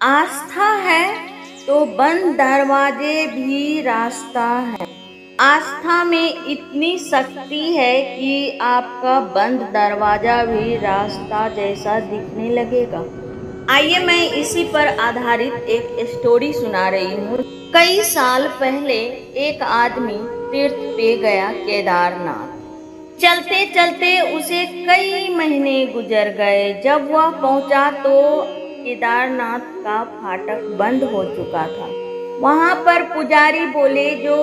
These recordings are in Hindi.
आस्था है तो बंद दरवाजे भी रास्ता है। आस्था में इतनी शक्ति है कि आपका बंद दरवाजा भी रास्ता जैसा दिखने लगेगा। आइए मैं इसी पर आधारित एक स्टोरी सुना रही हूँ। कई साल पहले एक आदमी तीर्थ पे गया केदारनाथ। चलते चलते उसे कई महीने गुजर गए। जब वह पहुंचा तो केदारनाथ का फाटक बंद हो चुका था। वहां पर पुजारी बोले, जो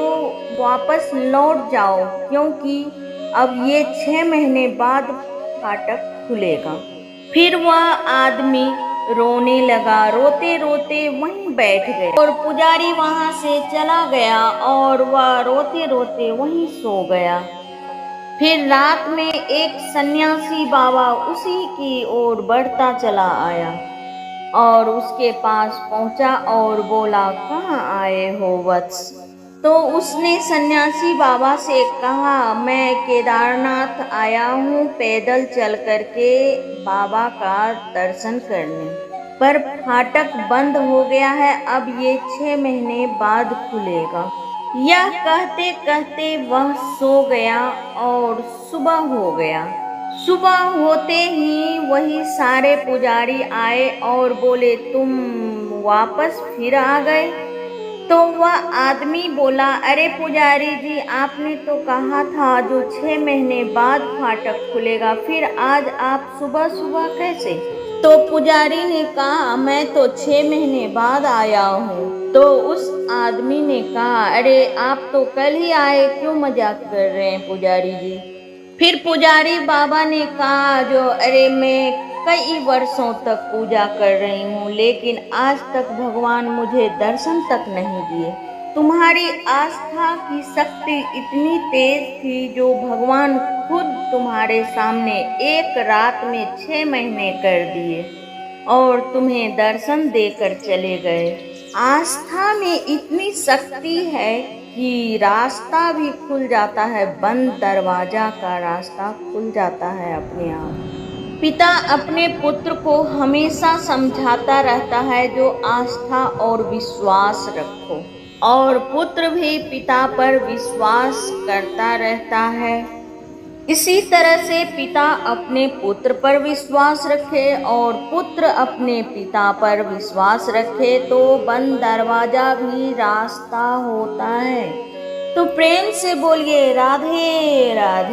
वापस लौट जाओ, क्योंकि अब ये 6 महीने बाद फाटक खुलेगा। फिर वह आदमी रोने लगा। रोते रोते वहीं बैठ गए और पुजारी वहां से चला गया और वह रोते रोते वहीं सो गया। फिर रात में एक सन्यासी बाबा उसी की ओर बढ़ता चला आया और उसके पास पहुंचा और बोला, कहाँ आए हो वत्स? तो उसने सन्यासी बाबा से कहा, मैं केदारनाथ आया हूँ पैदल चल करके बाबा का दर्शन करने, पर फाटक बंद हो गया है, अब ये 6 महीने बाद खुलेगा। यह कहते कहते वह सो गया और सुबह हो गया। सुबह होते ही वही सारे पुजारी आए और बोले, तुम वापस फिर आ गए? तो वह आदमी बोला, अरे पुजारी जी, आपने तो कहा था जो 6 महीने बाद फाटक खुलेगा, फिर आज आप सुबह सुबह कैसे? तो पुजारी ने कहा, मैं तो 6 महीने बाद आया हूँ। तो उस आदमी ने कहा, अरे आप तो कल ही आए, क्यों मजाक कर रहे हैं पुजारी जी? फिर पुजारी बाबा ने कहा, अरे मैं कई वर्षों तक पूजा कर रही हूँ, लेकिन आज तक भगवान मुझे दर्शन तक नहीं दिए। तुम्हारी आस्था की शक्ति इतनी तेज थी, जो भगवान खुद तुम्हारे सामने एक रात में 6 महीने कर दिए और तुम्हें दर्शन देकर चले गए। आस्था में इतनी शक्ति है कि रास्ता भी खुल जाता है, बंद दरवाजा का रास्ता खुल जाता है अपने आप। पिता अपने पुत्र को हमेशा समझाता रहता है, जो आस्था और विश्वास रखो, और पुत्र भी पिता पर विश्वास करता रहता है। इसी तरह से पिता अपने पुत्र पर विश्वास रखे और पुत्र अपने पिता पर विश्वास रखे, तो बंद दरवाजा भी रास्ता होता है। तो प्रेम से बोलिए, राधे राधे।